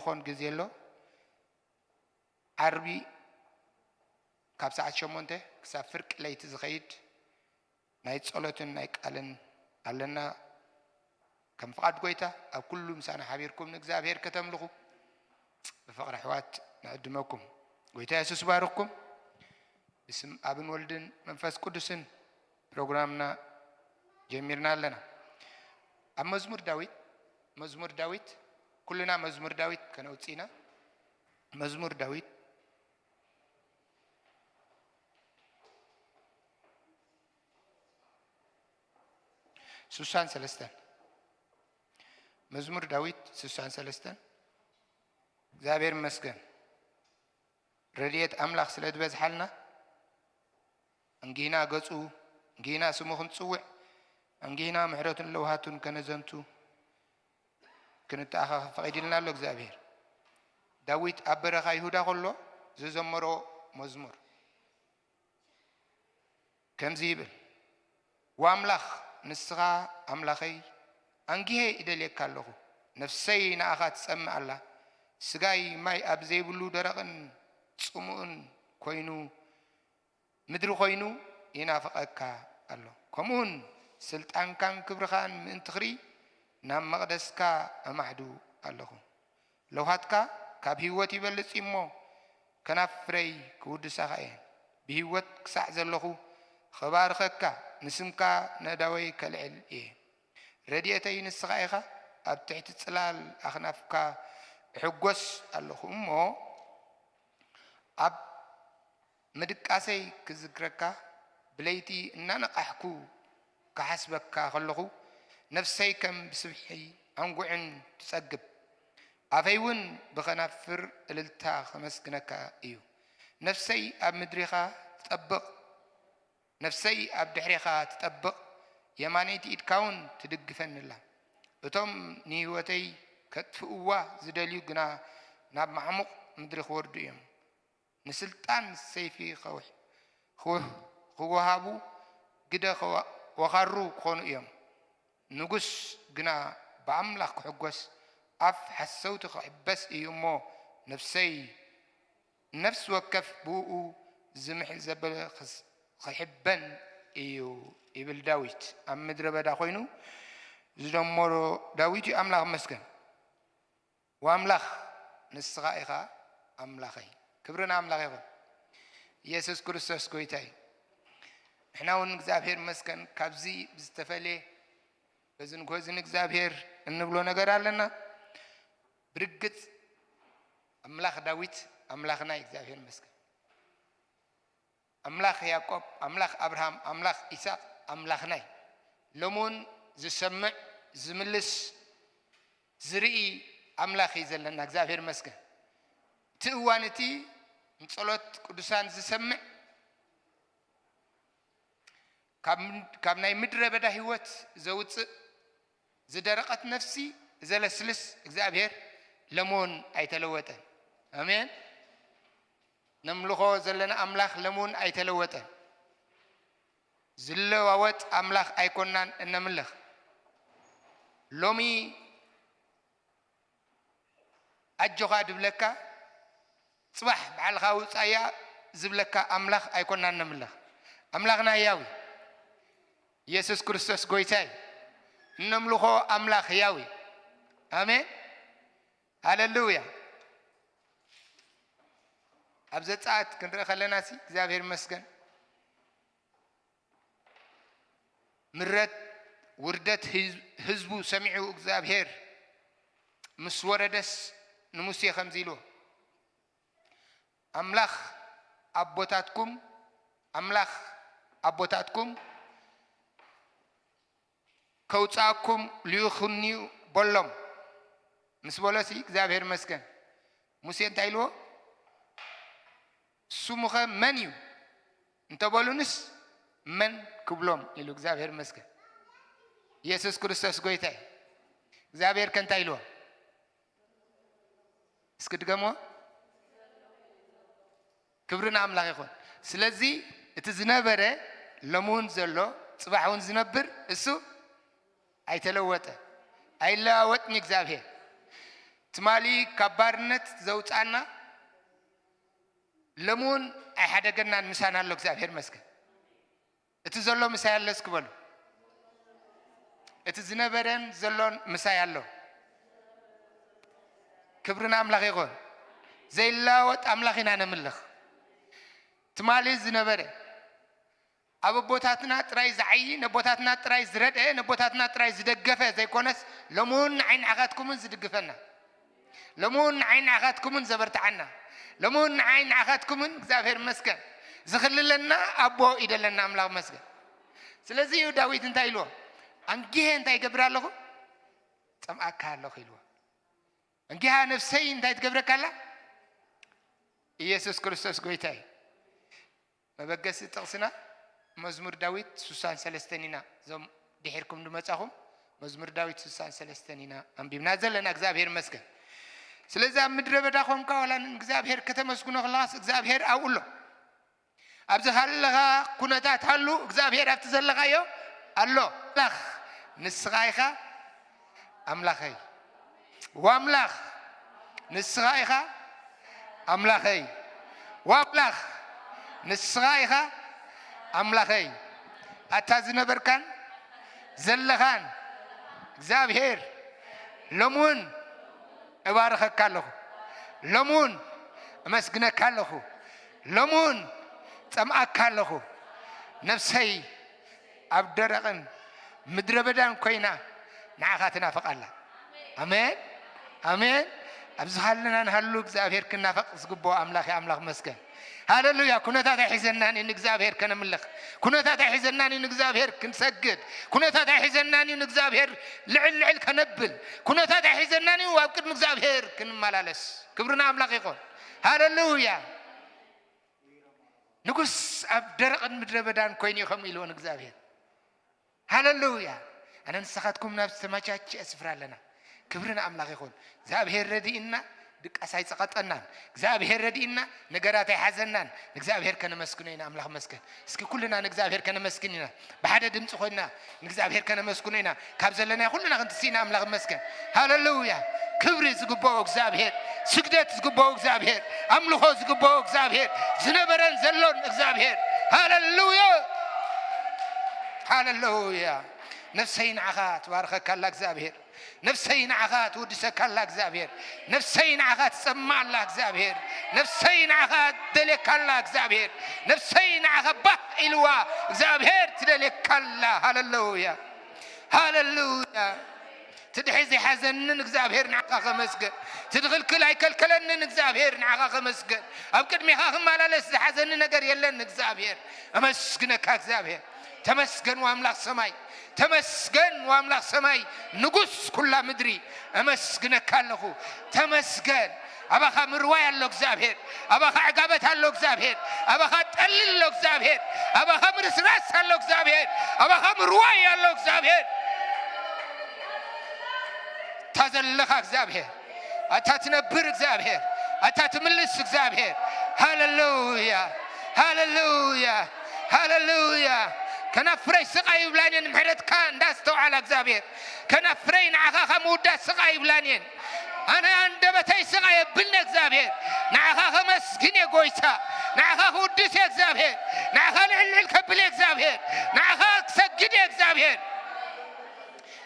ኣምልኾን ግዜ ኣሎ ዓርቢ ካብ ሰዓት 8 ክሳብ ፍርቂ ለይቲ ዝኸይድ ናይ ጸሎትን ናይ ቃልን ኣለና ከም ፍቃድ ጎይታ ኣብ ኩሉ ምሳና ሓቢርኩም ንእግዚአብሔር ከተምልኹ بفقر حوات نقدمكم ጎይታ ኢየሱስ ባርኩም باسم አብን ወልድን መንፈስ ቅዱስን ፕሮግራምና ጀሚርና ኣለና ኣብ መዝሙር ዳዊት ኩልና መዝሙር ዳዊት ከነውጽና መዝሙር ዳዊት ሱሳን ሰለስተን መዝሙር ዳዊት ሱሳን ሰለስተን እግዚአብሔር ይመስገን ረድኤት አምላክ ስለድበዝሐልና እንጊና ገጹ እንጊና ስሙኹን ጽውዕ እንጊና ምሕረቱን ለውሃቱን ከነዘንቱ ክንተኣኻኸ ፈቂድልና ኣሎ እግዚአብሔር ዳዊት ኣብ በረኻ ይሁዳ ከሎ ዝዘመሮ መዝሙር ከምዚ ይብል ወአምላኽ ንስኻ አምላኸይ አንጊሄ ይደልየካ ኣለኹ ነፍሰይ ንኣኻ ትጸምእ ኣላ ስጋይ ማይ ኣብ ዘይብሉ ደረቕን ጽሙእን ኮይኑ ምድሪ ኮይኑ ይናፍቐካ ኣሎ ከምኡን ስልጣንካን ክብርኻን ምእንትኽሪ ናብ መቕደስካ ኣማሕዱ ኣለኹ ለውሃትካ ካብ ህይወት ይበልጽ እሞ ከናፍረይ ክውድሳኻ እየ ብህይወት ክሳዕ ዘለኹ ኸባርኸካ ንስምካ ነዳወይ ከልዕል እየ ረድኤተይ ንስኻ ኢኻ ኣብ ትሕቲ ጽላል ኣኽናፍካ ሕጐስ ኣለኹ እሞ ኣብ ምድቃሰይ ክዝክረካ ብለይቲ እናነቃሕኩ ክሓስበካ ከለኹ ነፍሰይ ከም ብስብሒ አንጉዕን ትጸግብ ኣፈይ እውን ብኸናፍር እልልታ ከመስግነካ እዩ ነፍሰይ ኣብ ምድሪኻ ትጠብቕ ነፍሰይ ኣብ ድሕሪኻ ትጠብቕ የማነይቲ ኢድካውን ትድግፈንላ እቶም ንህይወተይ ከጥፍእዋ ዝደልዩ ግና ናብ ማዕሙቕ ምድሪ ክወርዱ እዮም ንስልጣን ሰይፊ ክወሃቡ ግደ ወኻሩ ክኾኑ እዮም ንጉስ ግና ብኣምላኽ ክሕጐስ ኣፍ ሓሰውቲ ክሕበስ እዩ እሞ ነፍሰይ ነፍስ ወከፍ ብኡ ዝምሕል ዘበለ ክሕበን እዩ ይብል ዳዊት ኣብ ምድረ በዳ ኮይኑ ዝደመሮ ዳዊት ኣምላኽ መስገን ወአምላኽ ንስኻ ኢኻ ኣምላኸይ ክብርና ኣምላኽ ይኹን ኢየሱስ ክርስቶስ ጎይታይ ንሕና እውን እግዚአብሔር መስገን ካብዚ ብዝተፈለየ በዝንጎዝን እግዚአብሔር እንብሎ ነገር ኣለና ብርግጽ ኣምላኽ ዳዊት ኣምላኽና እግዚአብሔር መስገን ኣምላኽ ያዕቆብ ኣምላኽ አብርሃም ኣምላኽ ይስሐቅ ኣምላኽናይ ለሞን ዝሰምዕ ዝምልስ ዝርኢ ኣምላኽ ይዘለና እግዚአብሔር መስገን ትእዋንቲ ንጸሎት ቅዱሳን ዝሰምዕ ካብ ናይ ምድረ በዳ ህይወት ዘውፅእ ዝደረቀት ነፍሲ ዘለስልስ እግዚአብሔር ለሞን ኣይተለወጠን አሜን ነምልኾ ዘለና ኣምላኽ ለሞን ኣይተለወጠን ዝለዋወጥ ኣምላኽ ኣይኮናን እነምልኽ ሎሚ ኣጆኻ ድብለካ ጽባሕ በዓልኻ ውፃያ ዝብለካ ኣምላኽ ኣይኮናን ነምልኽ ኣምላኽና ህያዊ ኢየሱስ ክርስቶስ ጎይታይ እነምልኾ ኣምላኽ ህያዊ አሜን ሃሌሉያ ኣብ ዘጻት ክንርኢ ከለና ሲ እግዚአብሔር መስገን ምረት ውርደት ህዝቡ ሰሚዑ እግዚአብሔር ምስ ወረደስ ንሙሴ ከምዚ ኢልዎ ኣምላኽ ኣቦታትኩም ከውፃኩም ልዩኽንዩ በሎም ምስ በሎሲ እግዚአብሔር መስገን ሙሴ እንታይ ኢልዎ ስሙኸ መን እዩ እንተበሉንስ መን ክብሎም ኢሉ እግዚአብሔር መስገን ኢየሱስ ክርስቶስ ጎይታይ እግዚአብሔር ከንታይ ኢልዎ እስኪ ድገሞ ክብርና ኣምላኽ ይኹን ስለዚ እቲ ዝነበረ ለሙን ዘሎ ጽባሕውን ዝነብር እሱ ኣይተለወጠ ኣይለዋወጥኒ እግዚአብሔር تمالي كبارنت زوجانا لمون أي حدا قلنا مسانا الله እግዚአብሔር مسكن اتزلوا مسايا الله سكبلو اتزنبرن زلون مسايا الله كبرنا أملاخ يقول زي الله وات أملاخنا نملخ تمالي زنبرن أبو بوتاتنا تراي زعي نبوتاتنا تراي زرد نبوتاتنا تراي زدقفة زي كونس لمون عين عقاتكم زدقفنا لمون عين عقاتكم زبرت عنا لمون عين عقاتكم እግዚአብሔር مسكن زخللنا أبو إدلنا أملاخ مسكن سلازي داويد انت إلوه أنجيه انت يقبر الله سمعك الله إلوه أنجيه نفسي انت يتقبرك الله يسوع كريستوس قويتاي ما بقى ستقصنا مزمور داويد سوسان سلستنينا زم دحيركم دمصاهم مزمور داويد سوسان سلستنينا أنبينا زلنا እግዚአብሔር مسكن سلازي مدر بداكم كولان እግዚአብሔር ከተመስኩነ خلاص እግዚአብሔር አውሎ أبزخلها كنتات هلو እግዚአብሔር أبتزلغايو الله لخ نسغايخا أملاخي واملاخ نسغايخا أملاخي واملاخ نسغايخا أملاخي أتازنا بركان زلخان እግዚአብሔር لمون أبارخك كالله لمون أمسكنك كالله لمون تمأك كالله نفسي أبدرقن مدربدان كوينا نعخاتنا فق الله أمين أمين أبزحلنا نهلو እግዚአብሔር كنا فق سقبو أملاخي أملاخ مسكن هاللويا كنا تاتا حزناني نእግዚአብሔር كنا ملخ كنا تاتا حزناني نእግዚአብሔር كنسجد كنا تاتا حزناني نእግዚአብሔር لعل كنبل كنا تاتا حزناني وابقد نግዚአብሔር كنمالالس كبرنا أملاخ يقول هاللويا نقص أبدرق المدربدان كويني خميلون እግዚአብሔር هاللويا أنا نسخاتكم نفس ما جاتش أسفر لنا كبرنا أملاخ يقول እግዚአብሔር ردينا دك أساي سقطنا እግዚአብሔር ردينا نجارات حزننا እግዚአብሔር كنا مسكونين أملاخ مسكن اسكي كلنا እግዚአብሔር كنا مسكيننا بعد دمت خوينا እግዚአብሔር كنا مسكونين كابزلنا كلنا غنتسينا أملاخ مسكن هاللويا كبر زقبوا እግዚአብሔር سجدت زقبوا እግዚአብሔር أملخو زقبوا እግዚአብሔር زنبرن زلون እግዚአብሔር هاللويا هاللويا نفسين عخات وارخك الله እግዚአብሔር نفسين عخات ودسك الله እግዚአብሔር نفسين عخات سمع الله እግዚአብሔር نفسين عخات دلك الله እግዚአብሔር نفسين عخبه إلوا እግዚአብሔር تدلك الله هاللويا هاللويا تدحزي حزنن እግዚአብሔር نعقا مسجد تدخل كل هيكل كلن እግዚአብሔር نعقا مسجد أبكد ميخاخم مالالس حزن نجر يلن እግዚአብሔር أمسجنك እግዚአብሔር تمسجن وأملاك سماي تمسجن وأملاك سماي نقص كل مدري أمسجنك الله تمسجن أبا خمر ويا الله እግዚአብሔር أبا خعقبت الله እግዚአብሔር أبا خطل الله እግዚአብሔር أبا خمر سراس الله እግዚአብሔር أبا خمر ويا الله እግዚአብሔር تزلخ እግዚአብሔር أتتنبر እግዚአብሔር أتتملس እግዚአብሔር هاللويا هاللويا هاللويا كنفري سقاي بلانين محرت كان داستو على እግዚአብሔር كنفري نعخا خمودا سقاي بلانين أنا عندبتي سقاي بلنا እግዚአብሔር نعخا خمسكين يقويتا نعخا خودس እግዚአብሔር نعخا لعلل كبل እግዚአብሔር نعخا سجد እግዚአብሔር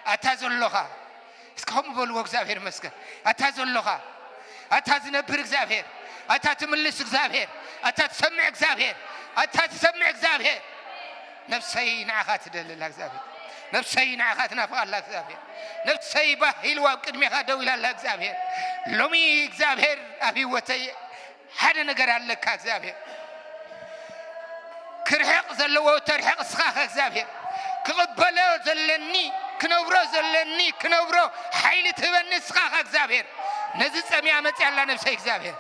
أتزلخا اسكهم بلو እግዚአብሔር مسكن أتزلخا أتزنبر እግዚአብሔር أتتملس እግዚአብሔር أتتسمع እግዚአብሔር أتتسمع እግዚአብሔር نفسي نعخات دلل እግዚአብሔር نفسي نعخات نفق الله እግዚአብሔር نفسي باهيل وقدمي خدو الى الله እግዚአብሔር لومي እግዚአብሔር أبي وتي حدا نجر عليك እግዚአብሔር كرحق زلوا ترحق سخاخ እግዚአብሔር كقبله زلني كنبرو زلني كنبرو حيل تبني سخاخ እግዚአብሔር نزي سميع مت الله نفسي እግዚአብሔር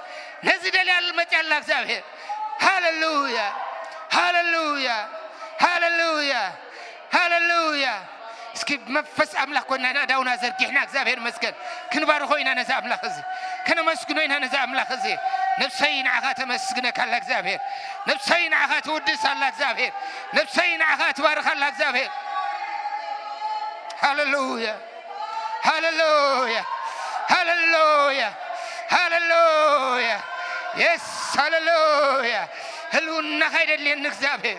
نزي دلال مت الله እግዚአብሔር هاللويا هاللويا هاللويا هاللويا اسكي مفس أملاك كنا داونا زرقينا እግዚአብሔር مسكن كنبارو خوينا نزا أملاك زي كنا مسكنوينا نزا أملاك زي نفسين عخات مسكنك الله እግዚአብሔር نفسين عخات ودس الله እግዚአብሔር نفسين عخات بارك الله እግዚአብሔር هاللويا هاللويا هللويا هللويا يس هللويا هلونا خير اللي نكذابه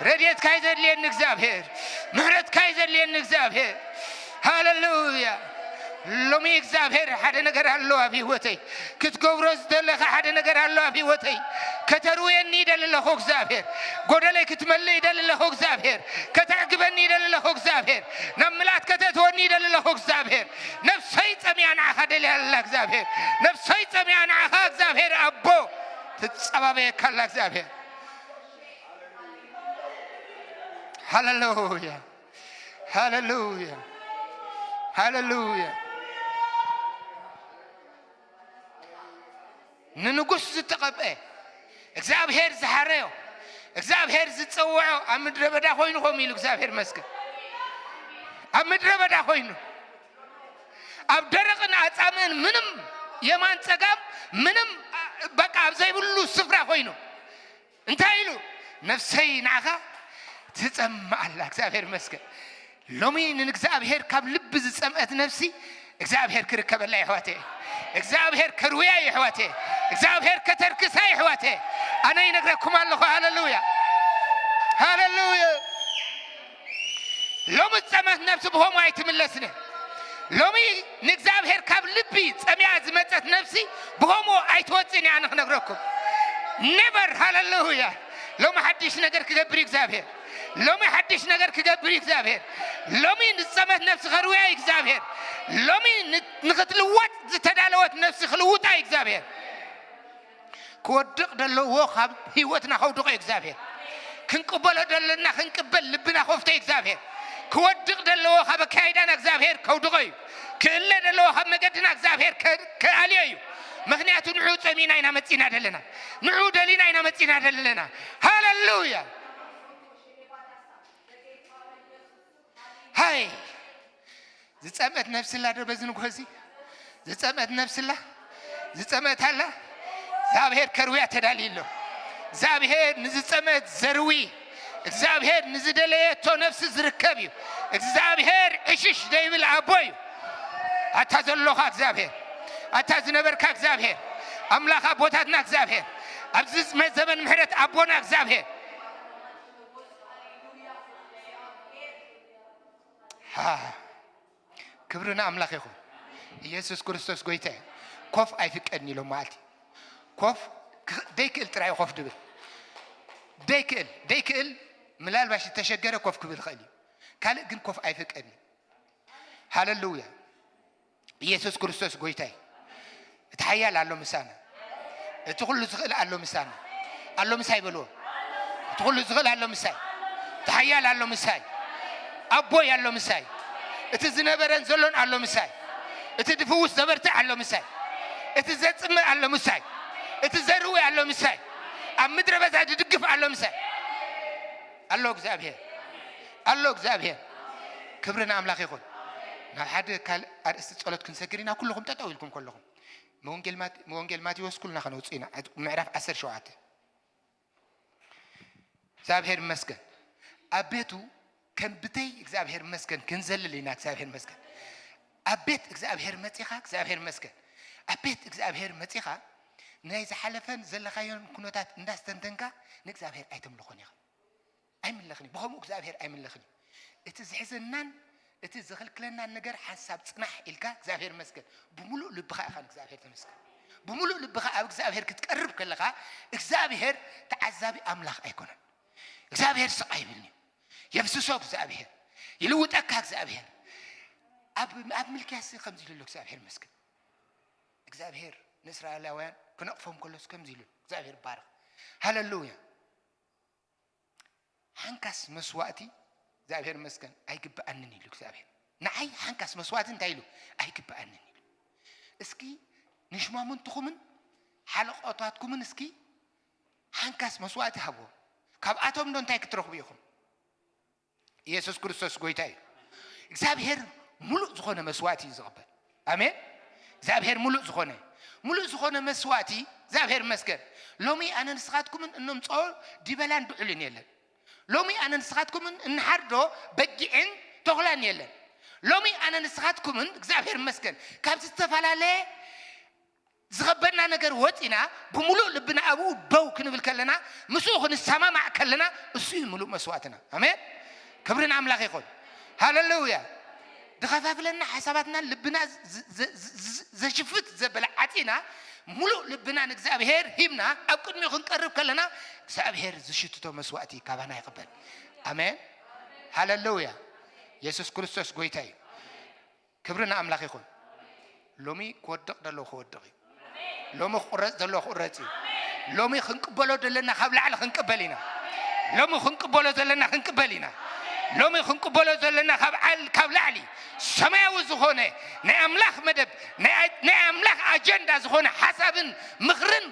رديت كايزر اللي نكذابه مهرت كايزر اللي نكذابه هللويا لومي እግዚአብሔር ሓደ ነገር አለው አብ ህይወቴ ክትገብሮስ ደለኸ ሓደ ነገር አለው አብ ህይወቴ ከተሩየኒ ደለለኸ እግዚአብሔር ጎደለይ ክትመልይ ደለለኸ እግዚአብሔር ከተዕግበኒ ደለለኸ እግዚአብሔር ነምላት ከተትወኒ ደለለኸ እግዚአብሔር ነፍሰይ ጸሚያን አኻ ደለለ እግዚአብሔር ነፍሰይ ጸሚያን አኻ እግዚአብሔር አቦ ትጸባበየ ካላ እግዚአብሔር ሃሌሉያ ሃሌሉያ ሃሌሉያ ንንጉስ ዝተቀበ እግዚአብሔር ዝሐረዮ እግዚአብሔር ዝጸውዖ አምድረ በዳ ሆይኑ ሆም ይሉ እግዚአብሔር መስገን አምድረ በዳ ሆይኑ አብ ደረቅና አጻመን ምንም የማን ጸጋም ምንም በቃ አብዛይ ሁሉ ስፍራ ሆይኑ እንታይሉ ነፍሰይ ናኻ ትጸማአላ እግዚአብሔር መስገን ሎሚን እግዚአብሔር ካብ ልብ ዝጸምአት ነፍሲ እግዚአብሔር ክርከበላ ይሕዋቴ እግዚአብሔር ከሩያ ይሕዋቴ እግዚአብሔር ከተርክሳ ይሕዋቴ አነ ይነግረኩም አለሁ ሃሌሉያ ሃሌሉያ ሎሚ ጸመት ነፍስ በሆሙ አይትምለስነ ሎሚ ንእግዚአብሔር ካብ ልቢ ጸሚያ ዝመጸት ነፍሲ በሆሙ አይትወጽን ያነኽ ነግረኩም never ሃሌሉያ ሎሚ ሐዲሽ ነገር ክገብር እግዚአብሔር ሎሚ ሐዲሽ ነገር ክገብር እግዚአብሔር ሎሚ ንጸመት ነፍስ ከሩያ እግዚአብሔር ሎሚ ንኽትልወጥ ዝተዳለወት ነፍስ ክልውጣ እግዚአብሔር ክወድቕ ደለዎ ካብ ህይወትና ከውድቆ እግዚአብሔር ክንቅበሎ ደለና ክንቅበል ልብና ከፍቶ እግዚአብሔር ክወድቕ ደለዎ ካብ ካይዳና እግዚአብሔር ከውድቆ እዩ ክእለ ደለዎ ካብ መገድና እግዚአብሔር ከአልዮ እዩ ምክንያቱ ንዑ ጸሚና ኢና መጺና ደለና ንዑ ደሊና ኢና መጺና ደለና ሃሌሉያ ሃይ ዝጸመት ነፍስላ ደበዝን ጎዚ ዝጸመት ነፍስላ ዝጸመት አላ እግዚአብሔር ከሩያ ተዳሊሎ እግዚአብሔር ንዝጸመት ዘርዊ እግዚአብሔር ንዝደለየቶ ነፍስ ዝርከብ እዩ እግዚአብሔር እሽሽ ደይብል አቦይ አታዘሎኻ እግዚአብሔር አታዝነበርካ እግዚአብሔር አምላካ ቦታትና እግዚአብሔር አብዚ ዘመን ምህረት አቦና እግዚአብሔር ክብርና አምላክ ይሁን ኢየሱስ ክርስቶስ ጎይታ ኮፍ አይፍቀድኒ ሎ ማለት ኮፍ ደይክል ጥራይ ኮፍ ድብል ደይክል ምናልባሽ ተሸገረ ኮፍ ክብል ኸሊ ካለ ግን ኮፍ አይፍቀድኒ ሃሌሉያ ኢየሱስ ክርስቶስ ጎይታ እትሐያል አሎ ምሳና እትኹሉ ዝኽእል አሎ ምሳና አሎ ምሳይ በሎ እትኹሉ ዝኽእል አሎ ምሳይ እትሐያል አሎ ምሳይ አቦ ያሎ ምሳይ እትዝነበረን ዘሎን አሎ ምሳይ እትድፍውስ ዘበርተ አሎ ምሳይ እትዘጽም አሎ ምሳይ እትዘርው አሎ ምሳይ አምድረ በዛ ድግፍ አሎ ምሳይ አሎ እግዚአብሔር ክብርና አምላክ ይሁን ናብ ሓደ ካል አርእስቲ ጸሎት ክንሰግሪና ኩልኩም ተጣው ኢልኩም ኩልኩም ወንጌል ማቴዎስ ኩልና ከነውጽና ምዕራፍ 17 እግዚአብሔር መስገን አቤቱ ከንብተይ እግዚአብሔር መስገን ክንዘልልና እግዚአብሔር መስገን አቤት እግዚአብሔር መጽኻ እግዚአብሔር መስገን አቤት እግዚአብሔር መጽኻ ናይ ዝሐለፈን ዘለኻዮን ኩነታት እንዳስተንተንካ ንእግዚአብሔር አይተምልኾን ይኸ አይምልኽኒ በኸሙ እግዚአብሔር አይምልኽኒ እቲ ዝሕዝናን እቲ ዝኽልክለና ነገር ሐሳብ ጽናሕ ኢልካ እግዚአብሔር መስገን ብሙሉእ ልብኻ ኢኻ እግዚአብሔር ተመስገን ብሙሉእ ልብኻ ኣብ እግዚአብሔር ክትቀርብ ከለኻ እግዚአብሔር ተዓዛቢ አምላኽ አይኮነን እግዚአብሔር ስቃይ ይብልኒ يفسسو እግዚአብሔር ይልውጠካ እግዚአብሔር አብ ምልክያስ ከምዚ ይልሉ እግዚአብሔር መስገን እግዚአብሔር ንእስራኤላውያን ክነቅፎም ከለስ ከምዚ ይልሉ እግዚአብሔር ባርክ ሃሌሉያ ሓንካስ መስዋዕቲ እግዚአብሔር መስገን አይግባአንን ይሉ እግዚአብሔር ንዓይ ሓንካስ መስዋዕቲ እንታይ ይሉ አይግባአንን ይሉ እስኪ ንሽማሙንትኹምን ሓለቆታትኩምን እስኪ ሓንካስ መስዋዕቲ ሃቦ ካብኣቶም ዶ እንታይ ክትረኽቡ ኢኹም ኢየሱስ ክርስቶስ ጎይታ እዩ እግዚአብሔር ሙሉእ ዝኾነ መስዋዕቲ ዝቕበል አሜን እግዚአብሔር ሙሉእ ዝኾነ መስዋዕቲ እግዚአብሔር መስገን ሎሚ ኣነ ንስኻትኩምን እኖምጾ ዲበላን ብዕልን የለን ሎሚ ኣነ ንስኻትኩምን እንሓርዶ በጊዕን ተኽላን የለን لومي أنا نسخاتكمن እግዚአብሔር ይመስገን ካብ ዝተፋላለ ዝኸበና ነገር ወጪና بملؤ ልብና አቡ በው ክንብል ከለና ምስኡ ክንሰማማዕ ከለና እሱ ሙሉእ መስዋዕትና አሜን ክብርን አምላክ ይሁን ሃሌሉያ ድኸፋፍለና ሐሳባትና ልብና ዘሽፍት ዘበላዓቲና ሙሉእ ልብና እግዚአብሔር ሂብና ኣብ ቅድሚኡ ክንቀርብ ከለና እግዚአብሔር ዝሽትቶ መስዋዕቲ ካባና ይቀበል አሜን ሃሌሉያ ኢየሱስ ክርስቶስ ጎይታይ ክብርን አምላክ ይሁን ሎሚ ኮወድቕ ደሎ ኮወድቕ ሎሚ ቁረጽ ደሎ ቁረጽ ሎሚ ክንቅበሎ ደለና ካብ ላዕለ ክንቅበሊና ሎሚ ክንቅበሎ ዘለና ክንቅበሊና ሎሚ ክንቅበሎ ዘለና ካብ ላዕሊ ሰማያዊ ዝኾነ ናይ አምላክ መደብ ናይ አምላክ አጀንዳ ዝኾነ ሐሳብን ምኽርን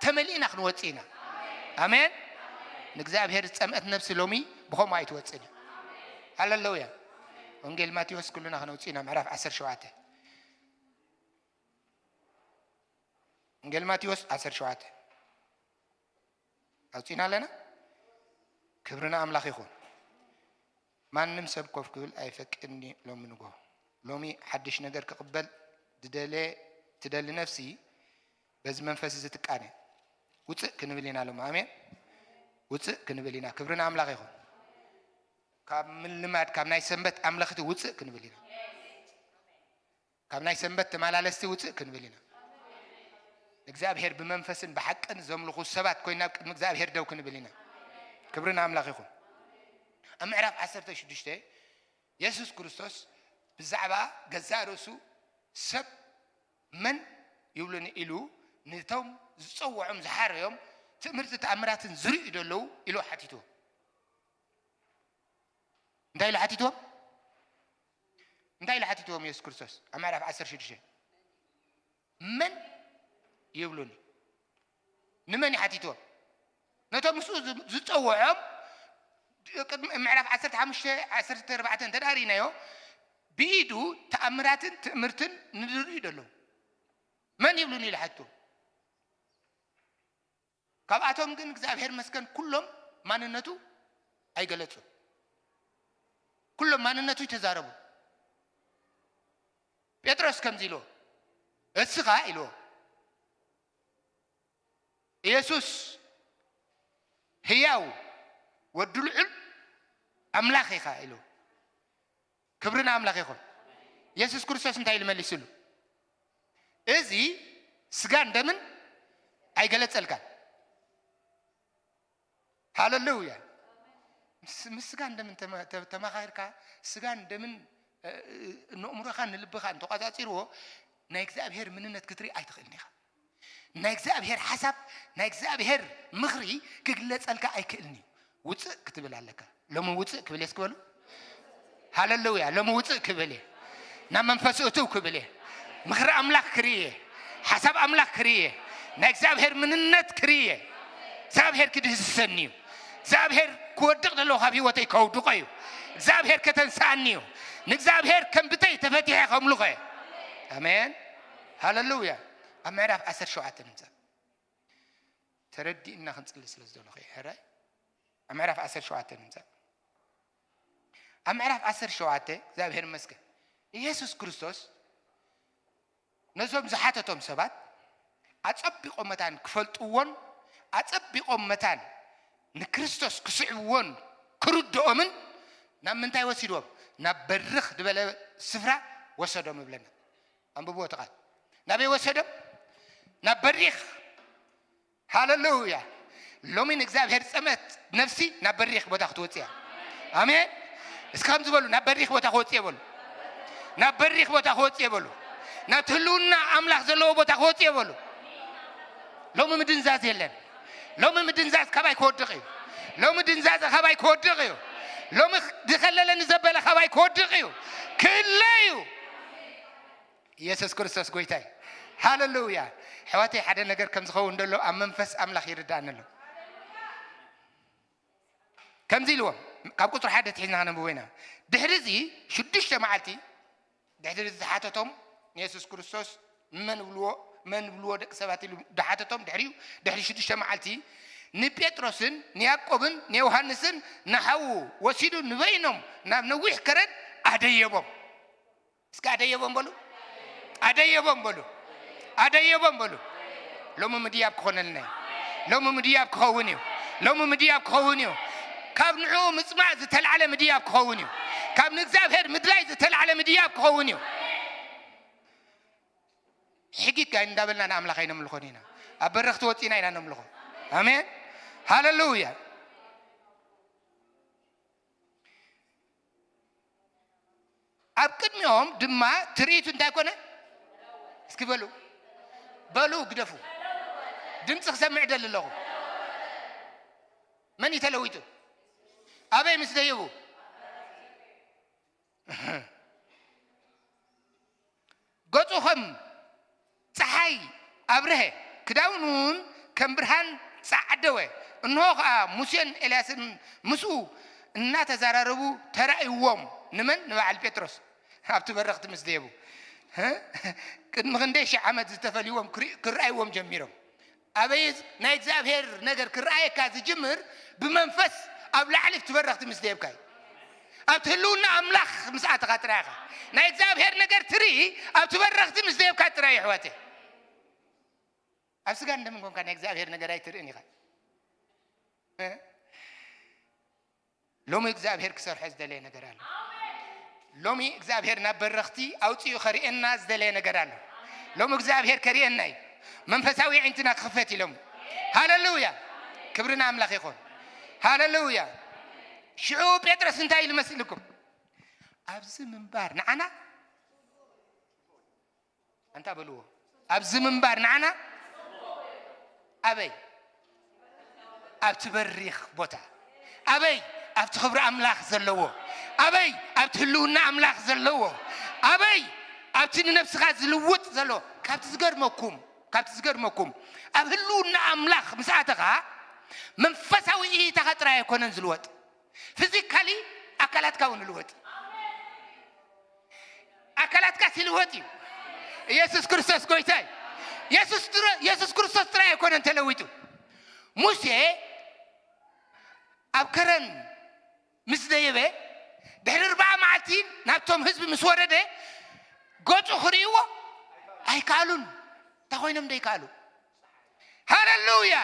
ተመሊእና ክንወጽኢና አሜን ንእግዚአብሔር ጸምአት ነፍሲ ሎሚ ብኸምኡ ኣይትወጽእን ሃሌሉያ ወንጌል ማቴዎስ ኩልና ክንወጽኢና ምዕራፍ 17 ወንጌል ማቴዎስ 17 አውጽኢና ለና ክብርና አምላክ ይሁን ማንም ሰብ ኮፍ ክብል አይፈቅድኒ ሎሚ ንጎ ሎሚ ሓድሽ ነገር ክቅበል ትደሊ ነፍሲ በዚ መንፈስ ዝትቃነ ውጽእ ክንብልና ሎሚ አሜን ውጽእ ክንብልና ክብርና አምላክ ይሁን ካብ ምን ልማድ ካብ ናይ ሰንበት አምላክቲ ውጽእ ክንብልና ካብ ናይ ሰንበት ተማላለስቲ ውጽእ ክንብልና እግዚአብሔር በመንፈስን በሐቅን ዘምልኹ ሰባት ኮይና ቅድም እግዚአብሔር ደው ክንብልና ክብርና አምላክ ይሁን ምዕራፍ 16 ኢየሱስ ክርስቶስ ብዛዕባ ገዛርሱ ሰብ መን ይብሉን ኢሉ ነቶም ዝጽውዑም ዝሓረዮም ትምህርት ተአምራትን ዝርኡ ደለው ኢሉ ሓቲቱ እንታይ ለሓቲቶም ኢየሱስ ክርስቶስ ምዕራፍ 16 መን ይብሉን ንመን ይሓቲቶም ነቶም ምስኡ ዝጽውዑም ምዕራፍ 15-14 ተዳሪናዮ ቢዱ ተአምራትን ትምህርትን ንዝርኡ ደለው መን ይብሉን ይልሓቱ ካብኣቶም ግን እግዚአብሔር መስከን ኩሎም ማንነቱ አይገለጹ ኩሎም ማንነቱ ይተዛረቡ ጴጥሮስ ከምዚሎ እስኻ ኢሎ ኢየሱስ ሕያው ወድልዑል አምላክ ኢኻ ኢሎ ክብርና አምላክ ይሁን ኢየሱስ ክርስቶስ እንታይ ይመልስሉ እዚ ስጋ እንደምን አይገለጸልካል ሃሌሉያ ምስጋ እንደምን ተማኻርካ ስጋ እንደምን ንእምሮኻ ንልብኻ እንተቋጻጽርዎ ናይ እግዚአብሔር ምንነት ክትሪ አይትኽእልኒኻ ናይ እግዚአብሔር ሐሳብ ናይ እግዚአብሔር ምኽሪ ክግለጸልካ አይክእልኒ ውጽእ ክትብል ኣለካ ሎሚ ውጽእ ክብል እስክበሉ ሃሌሉያ ሎሚ ውጽእ ክብል ና መንፈስ እቱ ክብል ምኽሪ አምላክ ክርየ ሐሳብ አምላክ ክርየ ናይ እግዚአብሔር ምንነት ክርየ እግዚአብሔር ክድህስሰኒዩ እግዚአብሔር ክወድቕ ደሎ ካብ ህይወተይ ከውድቆ እዩ እግዚአብሔር ከተንሳእኒዩ ንእግዚአብሔር ከምብተይ ተፈቲሐ ከምልኸ አሜን ሃሌሉያ ኣብ ምዕራፍ 17 ንዛ ተረዲእና ክንጽሊ ስለ ዝደለኹ ሕራይ ኣብ ምዕራፍ 17 ንዛ ኣብ ምዕራፍ 17 እግዚአብሔር ይመስገን ኢየሱስ ክርስቶስ ነዞም ዝሓተቶም ሰባት አጸቢቆም መታን ክፈልጥዎን አጸቢቆም መታን ንክርስቶስ ክስዕብዎን ክርድኦምን ናብ ምንታይ ወሲዶም ናብ በርኽ ድበለ ስፍራ ወሰዶም ይብለና አንብቦ ተቃል ናበይ ወሰዶም ናብ በሪኽ ሃሌሉያ ሎሚን እግዚአብሔር ጸመት ነፍሲ ናብ በሪኽ ቦታ ክትወጽያ አሜን እስካም ዝበሉ ናብ በሪኽ ቦታ ክትወጽያ ይበሉ ናብ በሪኽ ቦታ ክትወጽያ ይበሉ ናብ ትህልውና አምላክ ዘለዎ ቦታ ክትወጽያ ይበሉ ሎሚ ምድንዛዝ የለን ሎሚ ምድንዛዝ ካባይ ክወድቕ እዩ ሎሚ ድንዛዝ ካባይ ክወድቕ እዩ ሎሚ ድኸለለን ዘበለ ካባይ ክወድቕ እዩ ክለዩ ኢየሱስ ክርስቶስ ጎይታይ ሃሌሉያ ሕዋተይ ሓደ ነገር ከም ዝኸውን ደሎ ኣብ መንፈስ አምላክ ይርዳእና ኣሎ ከምዚ ኢልዎም ካብ ቁጥሪ 1 ትሒዝና ክንብወይና ድሕሪዚ 6 መዓልቲ ድሕሪ ዝሓተቶም ኢየሱስ ክርስቶስ من بلو دك سباتي دحاتهم دحري 6 معلتي نبيتروسن نياقوبن نيوحنسن نحو وسيدو نبينهم نوح كرن أديبهم እስከ አደየቦም በሉ አደየቦም በሉ አደየቦም በሉ ሎሙ ምድያብ ክኾነልና ሎሙ ምድያብ ክኸውን እዩ ሎሙ ምድያብ ክኸውን እዩ ካብ ንዑ ምጽማዕ ዝተልዓለ ምድያብ ክኸውን እዩ ካብ ንእግዚአብሔር ምድላይ ዝተልዓለ ምድያብ ክኸውን እዩ ሕጊት ጋር እንዳበልና ንኣምላኽ ኣይነምልኾ ኢና ኣብ በረኽቲ ወፂና ኢና ነምልኾ ኣሜን ሃሌሉያ ኣብ ቅድሚኦም ድማ ትርኢቱ እንታይ ኮነ እስኪ በሉ ግደፉ ድምፂ ክሰምዕ ደል ኣለኹ መን ይተለዊጡ ኣበይ ምስ ደይቡ ገጹ ከም ፀሓይ ኣብርሀ ክዳውኑን ከም ብርሃን ጻዕደወ እንሆ ከዓ ሙሴን ኤልያስን ምስኡ እናተዘራረቡ ተራእይዎም ንመን ንበዓል ጴጥሮስ ኣብቲ በረኽቲ ምስ ደይቡ ቅድሚ ክንደይ ሺህ ዓመት ዝተፈልይዎም ክረኣይዎም ጀሚሮም ኣበይ ናይ እግዚአብሔር ነገር ክረኣየካ ዝጅምር ብመንፈስ ኣብ ላዕሊ ትበረኽቲ ምስ ደይብካ ኣብ ትህልውና ኣምላኽ ምስኣተኻ ጥራይኻ ናይ እግዚአብሔር ነገር ትርኢ ኣብ ትበረኽቲ ምስ ደይብካ ጥራይ ኣሕዋቴ ኣብ ስጋ እንደምን ኮንካ ናይ እግዚአብሔር ነገር ኣይትርእን ኢኻ ሎሚ እግዚአብሔር ክሰርሖ ዝደለየ ነገር ኣሎ ሎሚ እግዚአብሔር ናብ በረኽቲ ኣውፅኡ ኸሪአና ዝደለየ ነገር ኣሎ ሎሚ እግዚአብሔር ከሪአና እዩ መንፈሳዊ ዓይንትና ክኽፈት ኢሎም ሃሌሉያ ክብርና ኣምላኽ ይኹን ሃሌሉያ ሽዑ ጴጥሮስ እንታይ ኢሉ መስልኩም ኣብዚ ምንባር ንዓና አንታ በልዎ ኣብዚ ምንባር ንዓና ኣበይ ኣብቲ በሪኽ ቦታ ኣበይ ኣብቲ ክብሪ ኣምላኽ ዘለዎ ኣበይ ኣብቲ ህልውና ኣምላኽ ዘለዎ ኣበይ ኣብቲ ንነፍስኻ ዝልውጥ ዘሎ ካብቲ ዝገርመኩም ኣብ ህልውና ኣምላኽ ምስኣተኻ መንፈሳዊ እይታኻ ጥራይ ኣይኮነን ዝልወጥ ፊዚካሊ ኣካላትካ እውን ልወጥ ኣካላትካ ሲልወጥ እዩ ኢየሱስ ክርስቶስ ጎይታ ኢየሱስ ክርስቶስ ጥራይ ኣይኮነን ተለዊጡ ሙሴ ኣብ ከረን ምስ ደየበ ድሕሪ 40 መዓልቲ ናብቶም ህዝቢ ምስ ወረደ ገጹ ክርእይዎ ኣይከኣሉን ተኾይኖም ደይከኣሉ ሃሌሉያ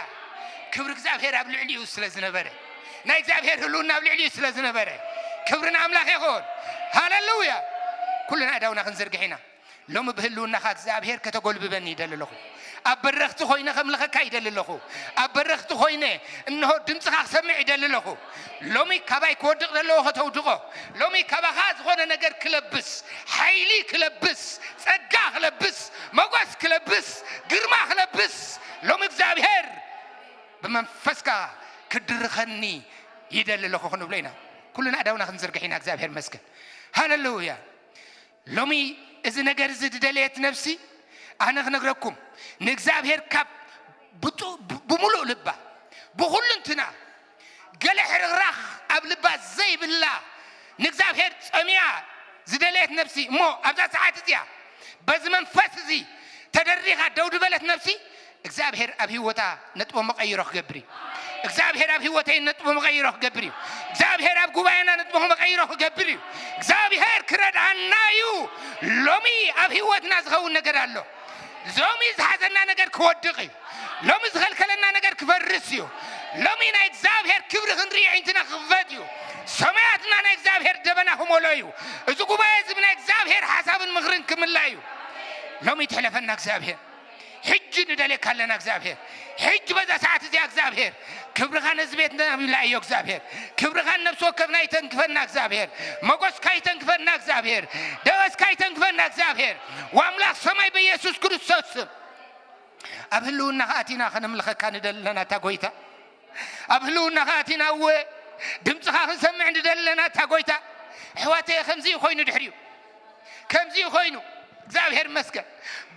ክብሪ እግዚአብሔር ኣብ ልዕሊኡ ስለ ዝነበረ ናይ እግዚአብሔር ህልውና ኣብ ልዕሊኡ ስለ ዝነበረ ክብርና ኣምላኽ ይኹን ሃሌሉያ ኩልና ኣእዳውና ክንዘርግሕ ኢና ሎሚ ብህልውናኻ እግዚአብሔር ከተጎልብበኒ ይደሊ ኣለኹ ኣብ በረኽቲ ኮይነ ከምልኸካ ይደሊ ኣለኹ ኣብ በረኽቲ ኮይነ እንሆ ድምፅኻ ክሰምዕ ይደሊ ኣለኹ ሎሚ ካባይ ክወድቕ ዘለዎ ከተውድቆ ሎሚ ካባኻ ዝኾነ ነገር ክለብስ ሓይሊ ክለብስ ጸጋ ክለብስ መጎስ ክለብስ ግርማ ክለብስ ሎሚ እግዚአብሔር ብመንፈስካ ክድርኸኒ ይደሊ ኣለኹ ክንብሎ ኢና ኩልና ኣእዳውና ክንዘርግሕ ኢና እግዚአብሔር መስገን ሃሌሉያ ሎሚ እዚ ነገር እዚ ድደልየት ነፍሲ ኣነ ክነግረኩም ንእግዚአብሔር ካብ ብሙሉእ ልባ ብኩሉ እንትና ገለ ሕርኽራኽ ኣብ ልባ ዘይብላ ንእግዚአብሔር ፀሚያ ዝደልየት ነፍሲ እሞ ኣብዛ ሰዓት እዚኣ በዚ መንፈስ እዚ ተደሪኻ ደው ድበለት ነፍሲ እግዚአብሔር ኣብ ህይወታ ነጥቦ መቀይሮ ክገብር እዩ እግዚአብሔር ኣብ ህይወተይ ነጥቦ መቀይሮ ክገብር እዩ እግዚአብሔር ኣብ ጉባኤና ነጥቦ መቀይሮ ክገብር እዩ እግዚአብሔር ክረዳና እዩ ሎሚ ኣብ ህይወትና ዝኸውን ነገር ኣሎ ሎሚ ዝሓዘና ነገር ክወድቕ እዩ ሎሚ ዝኸልከለና ነገር ክፈርስ እዩ ሎሚ ናይ እግዚአብሔር ክብሪ ክንርኢ ዓይንትና ክኽፈት እዩ ሰማያትና ናይ እግዚአብሔር ደበና ክመሎ እዩ እዚ ጉባኤ እዚ ብናይ እግዚአብሔር ሓሳብን ምኽርን ክምላ እዩ ሎሚ ትሕለፈና እግዚአብሔር ሕጂ ንደልየካ ኣለና እግዚአብሔር ሕጂ በዛ ሰዓት እዚኣ እግዚአብሔር ክብርኻ ነዚ ቤት ይብላእዮ እግዚአብሔር ክብርኻ ነብሲ ወከፍና ይተንክፈና እግዚአብሔር መጎስካ ይተንክፈና እግዚአብሔር ደወስካ ይተንክፈና እግዚአብሔር ወኣምላኽ ሰማይ በኢየሱስ ክርስቶስ ኣብ ህልውናኻ ኣቲና ከነምልኸካ ንደሊ ኣለና እታ ጎይታ ኣብ ህልውናኻ ኣቲና እወ ድምፅኻ ክንሰምዕ ንደሊ ኣለና እታ ጎይታ ኣሕዋተየ ከምዚ ኮይኑ ድሕሪኡ ከምዚ ኮይኑ እግዚአብሔር መስገን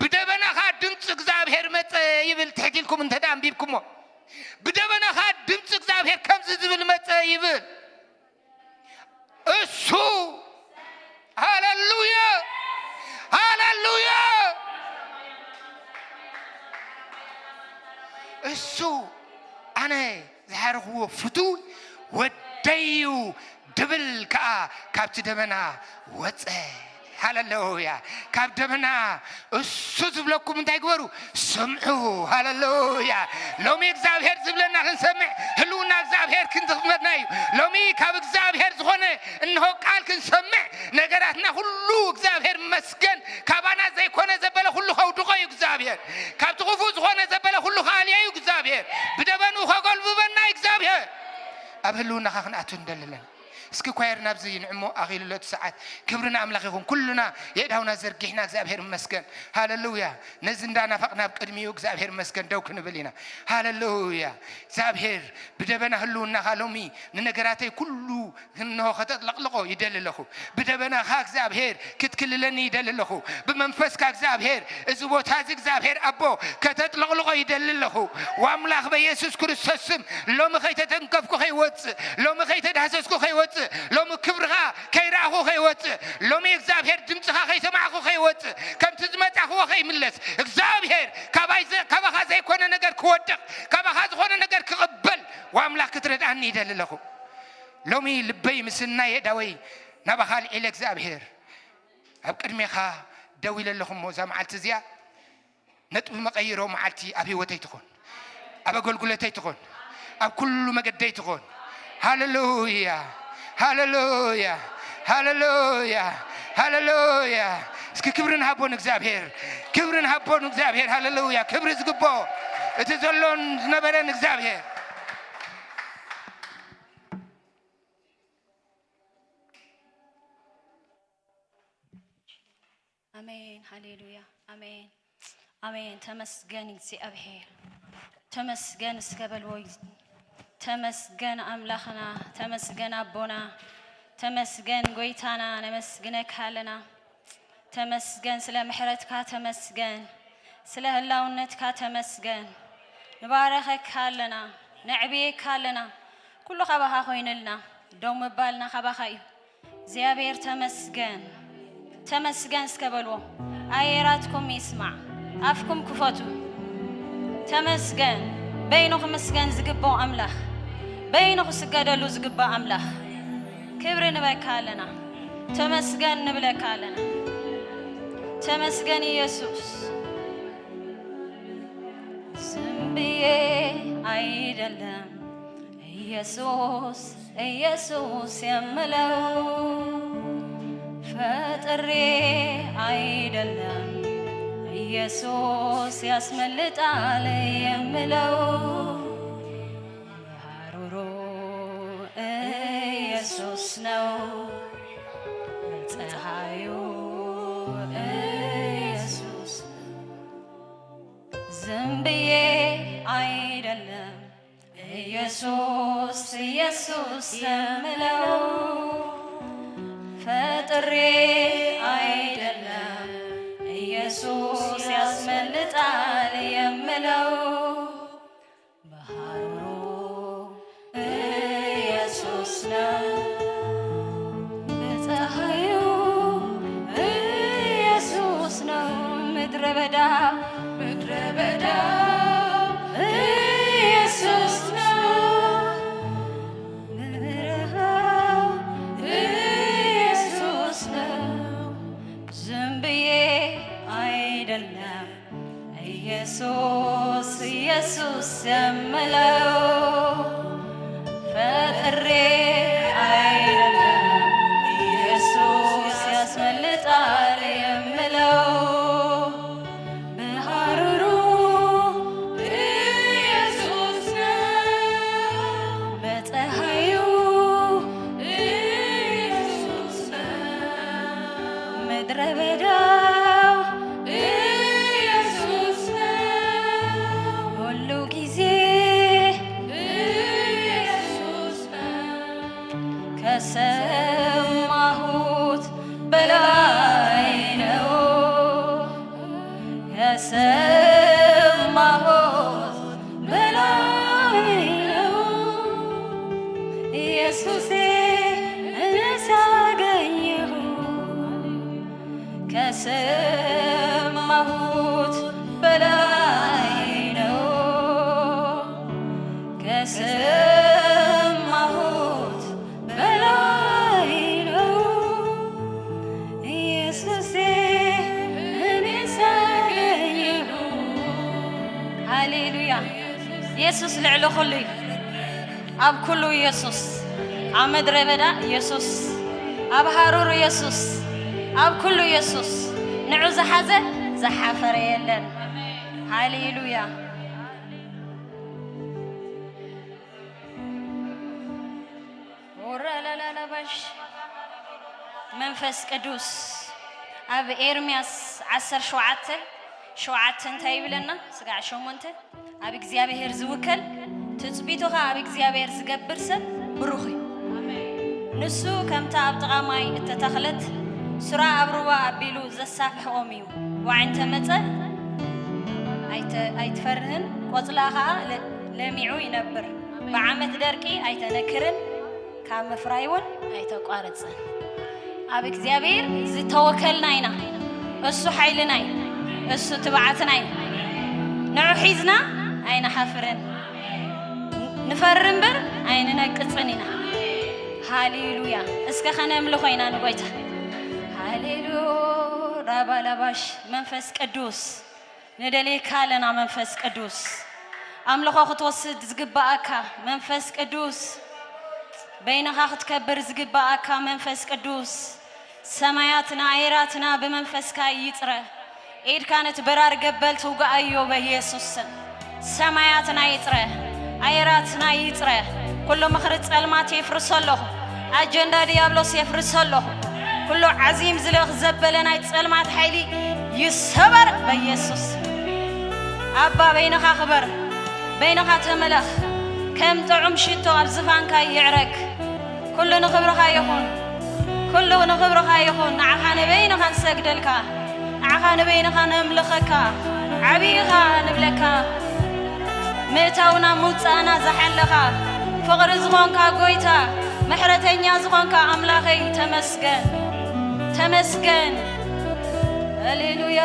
بدبنا خاد دمت እግዚአብሔር መፀ ይብል ትሕቲልኩም እንተዳ አንቢብኩሞ بدبنا خاد دمت እግዚአብሔር ከም ዝብል መፀ ይብል እሱ ሃሌሉያ ሃሌሉያ እሱ አነ ዝሓርኽዎ ፍቱው ወደዩ ድብል ከዓ ካብቲ ደበና ወፀ ሃሌሉያ ካብ ደመና እሱ ዝብለኩም እንታይ ግበሩ ስምዑ ሃሌሉያ ሎሚ እግዚአብሔር ዝብለና ክንሰምዕ ህልውና እግዚአብሔር ክንዝኽመናዩ ሎሚ ካብ እግዚአብሔር ዝኾነ እንሆ ቃል ክንሰምዕ ነገራትና ሁሉ እግዚአብሔር መስገን ካባና ዘይኮነ ዘበለ ሁሉ ኸውድቆዩ እግዚአብሔር ካብ ትኹፉ ዝኾነ ዘበለ ሁሉ ኻልያዩ እግዚአብሔር ብደበኑ ኸገልብበና እግዚአብሔር ኣብ ህልውና ኻኽንኣቱ እንደለለና እስኪ ኳየርና ብዚ ንዕሞ ኣኺሉለት ሰዓት ክብርና ኣምላኽ ይኹን ኩሉና የዳውና ዘርጊሕና እግዚአብሔር መስገን ሃሌሉያ ነዚ እንዳናፈቕና ብቅድሚኡ እግዚአብሔር መስገን ደው ክንብል ኢና ሃሌሉያ እግዚአብሔር ብደበና ህልውናኻ ሎሚ ንነገራተይ ኩሉ እንሆ ከተጥለቕልቆ ይደልለኹ ብደበናኻ እግዚአብሔር ክትክልለኒ ይደልለኹ ብመንፈስካ እግዚአብሔር እዚ ቦታ እዚ እግዚአብሔር ኣቦ ከተጥለቕልቆ ይደልለኹ ወኣምላኽ በኢየሱስ ክርስቶስ ስም ሎሚ ከይተተንከፍኩ ከይወፅእ ሎሚ ከይተዳሰስኩ ከይወፅእ ሎሚ ክብርኻ ከይረኣኹ ከይወፅእ ሎሚ እግዚአብሔር ድምፅኻ ከይሰማዕኹ ከይወፅእ ከምቲ ዝመፃኽዎ ከይምለስ እግዚአብሔር ካባኻ ዘይኮነ ነገር ክወድቕ ካባኻ ዝኾነ ነገር ክቕበል ወኣምላኽ ክትረድኣኒ ይደልለኹ ሎሚ ልበይ ምስና የዳወይ ናባኻ ልዒለ እግዚአብሔር ኣብ ቅድሜኻ ደው ኢለ ኣለኹ እሞ እዛ መዓልቲ እዚኣ ነጥቢ መቐይሮ መዓልቲ ኣብ ህይወተይ ትኾን ኣብ ኣገልግሎተይ ትኾን ኣብ ኩሉ መገደይ ትኾን ሃሌሉያ ሃሌሉያ ሃሌሉያ ሃሌሉያ እስኪ ክብርን ሃቦን እግዚአብሔር ክብርን ሃቦን እግዚአብሔር ሃሌሉያ ክብሪ ዝግቦ እቲ ዘሎን ዝነበረን እግዚአብሔር አሜን ሃሌሉያ አሜን አሜን ተመስገን እግዚአብሔር ተመስገን እስከበልወይ ተመስገን አምላኽና ተመስገን አቦና ተመስገን ጎይታና ነመስግነካ ኣለና ተመስገን ስለ ምሕረትካ ተመስገን ስለ ህላውነትካ ተመስገን ንባረኸካ ኣለና ንዕብየካ ኣለና ኩሉ ካባኻ ኮይንልና ደው ምባልና ካባኻ እዩ እግዚአብሔር ተመስገን ተመስገን እስከበልዎ ኣየራትኩም ይስማዕ ኣፍኩም ክፈቱ ተመስገን በይንኹ ምስገን ዝግባው ኣምላኽ በይንኹ ስገደሉ ዝግባእ ኣምላኽ ክብሪ ንበካ ኣለና ተመስገን ንብለካ ኣለና ተመስገን ኢየሱስ ዝም ብዬ አይደለም ኢየሱስ ኢየሱስ የምለው ፈጥሬ አይደለም ኢየሱስ ያስመልጣል የምለው ሐሩሩ ኢየሱስ ነው ፀሐዩ ኢየሱስ ዝም ብዬ አይደለም ኢየሱስ ኢየሱስ የምለው ፈጥሬ አይደለም ኢየሱስ ያስመልጣል የምለው በሐሩሩ ኢየሱስ ነው በፀሐዩ ኢየሱስ ነው ምድረ በዳ ኢየሱስ ነው በበረሃው ኢየሱስ ነው ዝም ብዬ አይደለም ኢየሱስ ኢየሱስ የምለው ፈጥሬ አይደለም ኢየሱስ ያስመልጣል የምለው በሐሩሩ ኢየሱስ ነው በፀሐዩ ኢየሱስ ነው ምድረ በዳው ኢየሱስ ነው ሁሉ ጊዜ ኢየሱስ ነው ሃሌሉያ ኢየሱስ ልዕሊ ኩሉ እዩ ኣብ ኩሉ ኢየሱስ ኣብ ምድረ በዳ ኢየሱስ ኣብ ሃሩር ኢየሱስ ኣብ ኩሉ ኢየሱስ ንዑ ዝሓዘ ዝሓፈረ የለን ሃሌሉያ ወራላላባሽ መንፈስ ቅዱስ ኣብ ኤርምያስ 17 እንታይ ይብለና ስጋዕ 8 ኣብ እግዚአብሔር ዝውከል ትጽቢቱኻ ኣብ እግዚአብሔር ዝገብር ሰብ ብሩኽ እዩ ንሱ ከምታ ኣብ ጥቓማይ እተተኽለት ሱራ ኣብ ሩባ ኣቢሉ ዘሳፍሕ ኦም እዩ ዋዕ እንተመፀ ኣይትፈርህን ቆፅላ ኸዓ ለሚዑ ይነብር ብዓመት ደርቂ ኣይተነክርን ካብ ምፍራይ እውን ኣይተቋርፅን ኣብ እግዚአብሔር ዝተወከልና ኢና እሱ ሓይልና እዩ እሱ ትብዓትና እዩ ንዑ ሒዝና ኣይንሓፍርን ንፈር እምበር ኣይንነቅፅን ኢና ሃሌሉያ እስከ ኸነምልኾ ኢና ንጎይታ ሃሌሉያ ራባላባሽ መንፈስ ቅዱስ ንደሌካ ለና መንፈስ ቅዱስ ኣምልኾ ክትወስድ ዝግባኣካ መንፈስ ቅዱስ በይንኻ ክትከብር ዝግባኣካ መንፈስ ቅዱስ ሰማያትና ኣየራትና ብመንፈስካ ይጥረ ኢድካ ነቲ በራር ገበል ትውግኣዮ በኢየሱስ ሰማያትና ይጥረ ኣየራትና ይጥረ ኩሉ ምኽሪ ጸልማት የፍርሶ ኣለኹ ኣጀንዳ ዲያብሎስ የፍርሶ ኣለኹ ኩሉ ዓዚም ዝልኽ ዘበለ ናይ ጸልማት ሓይሊ ይሰበር በኢየሱስ ኣባ በይንኻ ክበር በይንኻ ተመለኽ ከም ጥዑም ሽቶ ኣብ ዝፋንካ ይዕረግ ኩሉ ንኽብርኻ ይኹን ኩሉ ንኽብርኻ ይኹን ንዓኻ ንበይንኻ ንሰግደልካ ንዓኻ ንበይንኻ ነምልኸካ ዓብይኻ ንብለካ ምእታውና ምውፃእና ዝሓለኻ ፍቕሪ ዝኾንካ ጎይታ ምሕረተኛ ዝኾንካ ኣምላኸይ ተመስገን ተመስገን ሃሌሉያ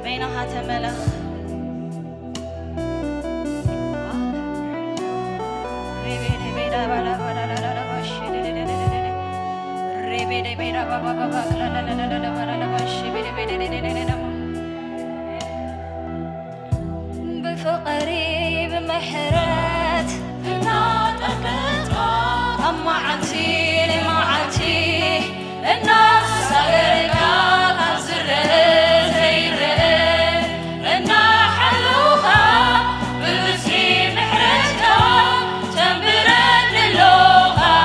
በይንኻ ተመለኽ بفقري بمحرات ناطقت أمعتي لمعتي الناس صغيرك أزرق زيرق إنا حلوها بمسي محرتك تنبرد اللغة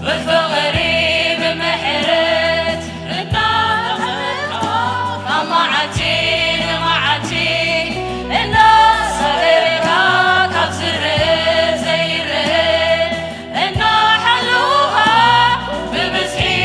بفقري بمحرات ناطقت أمعتي لمعتي الناس صغيرك أزرق زيرق إنا حلوها بمسي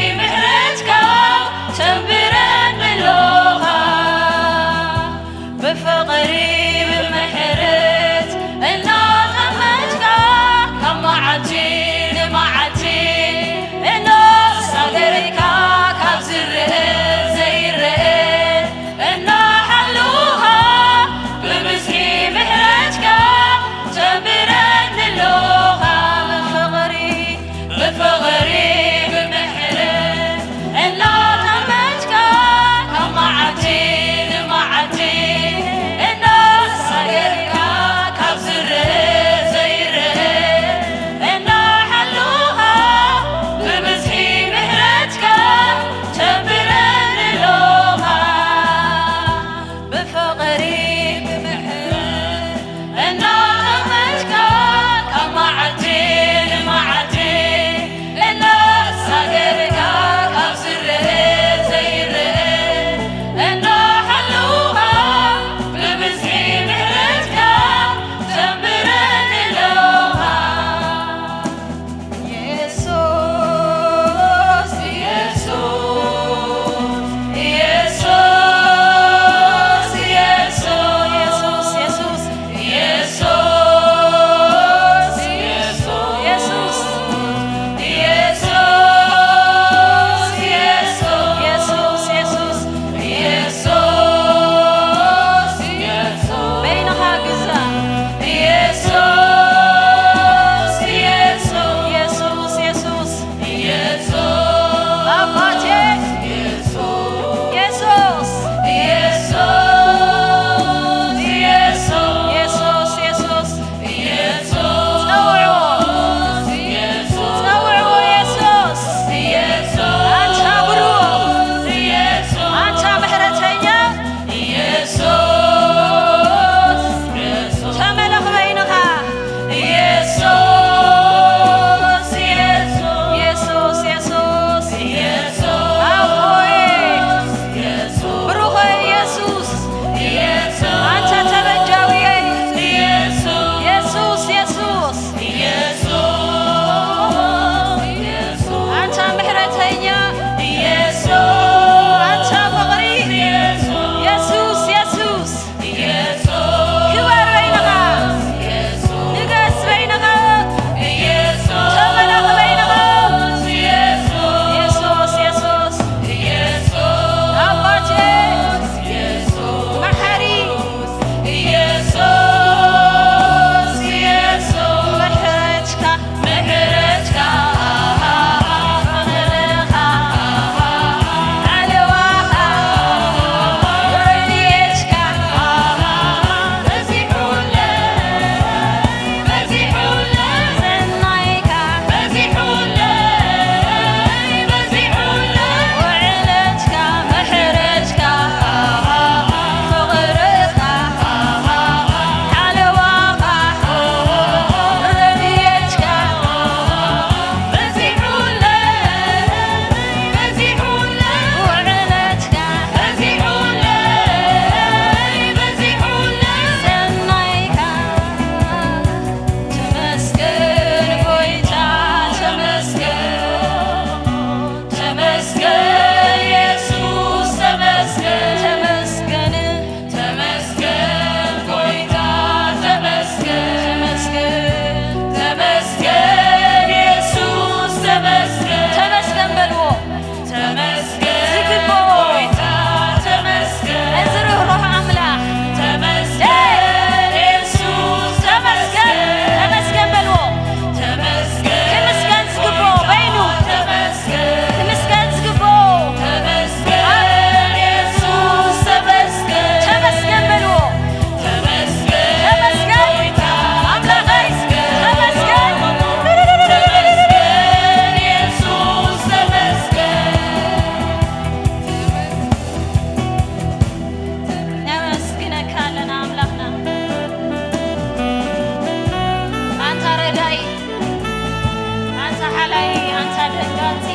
በላላይ አንተ ደጋጺ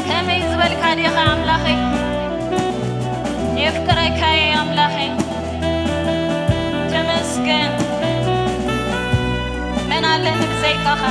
ከመይ ዝበልካ ዲኻ አምላኸ የፍቅረካ አምላኸ ተመስገን ምን አለን ብዘይካኻ